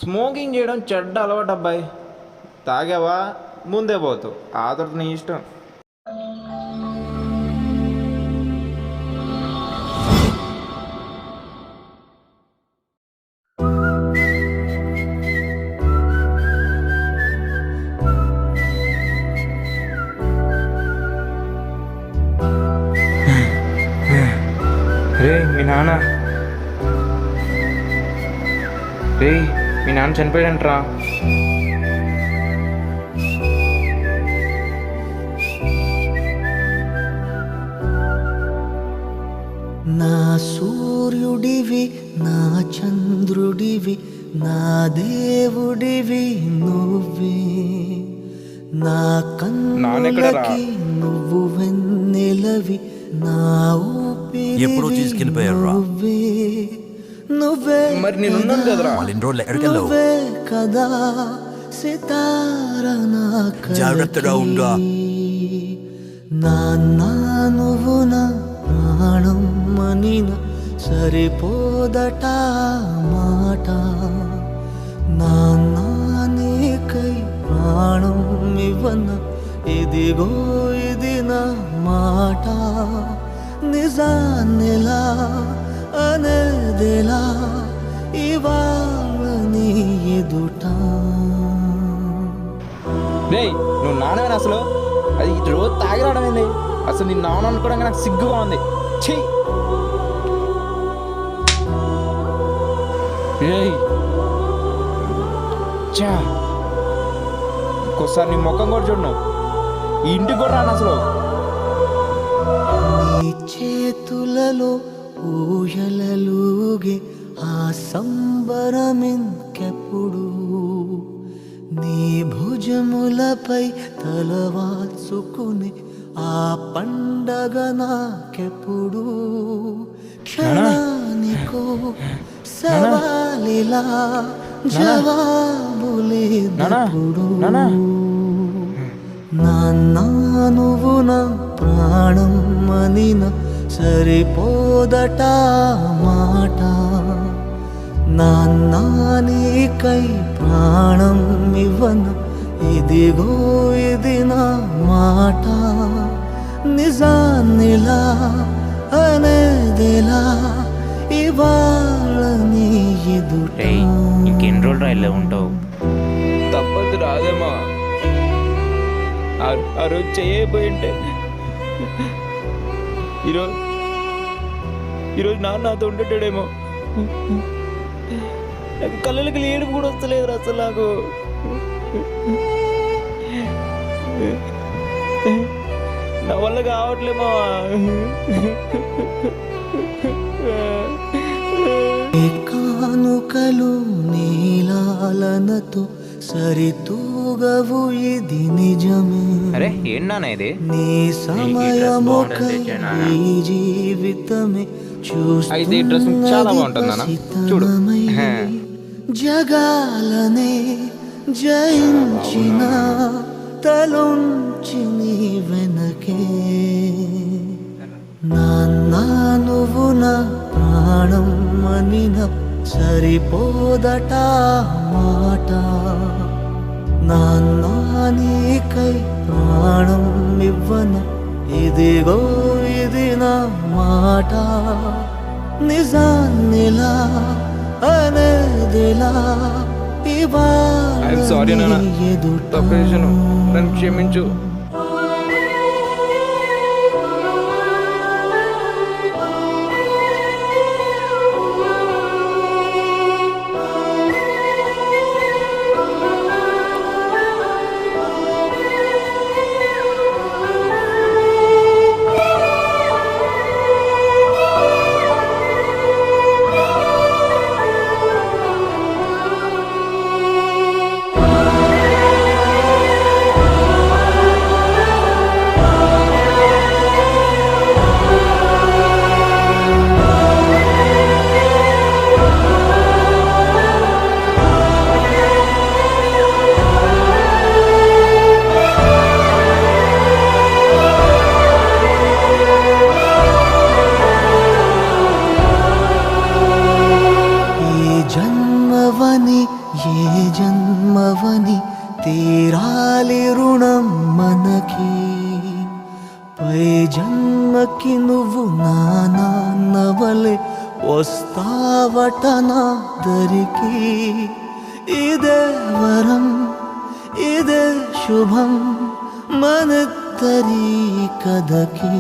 Smoking చేయడం చెడ్డ అలవాటు అబ్బాయి. తాగావా ముందే పోతావు, ఆ తర్వాత నీ ఇష్టం. రే మీ నాన్న రే మీ నాన్న చనిపోయాడంట్రా. నా సూర్యుడివి, నా చంద్రుడివి, నా దేవుడివి నువ్వే. నా కన్నులకి నువ్వు వెన్నెలవి, నా ఎప్పుడో తీసుకెళ్ళిపోయారు నువ్వే. నువ్వే మరి నేనున్నాను కదరా. నువ్వే కదా సితార నా జాగ్రత్తగా ఉండు. నాన్న నువ్వు నా ప్రాణం మనిన సరిపోదట మాట. నాన్న నీకై ప్రాణం ఇవ్వన ఇదిగో ఇది నా మాట. నిజాన్నిలా అనేదిలా ఇవాళ నీ ఎదుట. రే నువ్వు నాన్నవేనా అసలు? అది రోజు తాగి రావడం ఏంది అసలు? నీ నాన్న అనుకోవడానికి నాకు సిగ్గుగా ఉంది. ఛీ చా, ఇంకోసారి నీ ముఖం కూడా చూడను, ఈ ఇంటికి కూడా రాను అసలు. నీ చేతులలో ఊయలలుగే ఆ సంబరమింకెప్పుడు. నీ భుజములపై తలవాల్చుకుని ఆ పండగ నాకెప్పుడు. క్షణానికో సవాలిలా జవాబులేదప్పుడు. నాన్న నువ్వు నా ప్రాణం మనిన సరిపోదట మాట. నాన్న నీకై ప్రాణం ఇవ్వన ఇదిగో ఇది నా మాట. నిజాన్నిలా అనేదిలా ఇవాళ నీ ఎదుట. ఇంకెన్ని రోజులు రైల్లో ఉంటావు? తప్పదు రాదేమా. ఆ రోజు చేయబోయింటే ఈరోజు నాన్న నాతో ఉండేటాడేమో. నాకు కళ్ళకి ఏడుపు కూడా వస్తలేదు అసలు. నాకు నా వల్ల కావట్లేమా. కానుకలు నీలాలనతో సరితూగవు ఇది నిజమే. అరే ఏంటన్నా ఇది? నీ సమయమొక ఈ జీవితమే అయితే ఈ డ్రెస్ చాలా బాగుంటుందన్నా, చూడు. జగాలనే జయించిన తలొంచి నీ వెనకే. నాన్న నువ్వు నా ప్రాణం మనిన సరిపోదట మాట. నాన్న నీకై ప్రాణం ఇవ్వన ఇదిగో ఇది నా మాట. నిజాన్నిలా అనేదిలా ఇవాళ నీ ఎదుట. నన్ను క్షమించు. తీరాలి రుణం మనకి పై జన్మకి నువ్వు నా నాన్నవలే వస్తావట నా దరికి ఇదే వరం ఇదే శుభం మనద్దరి కథకి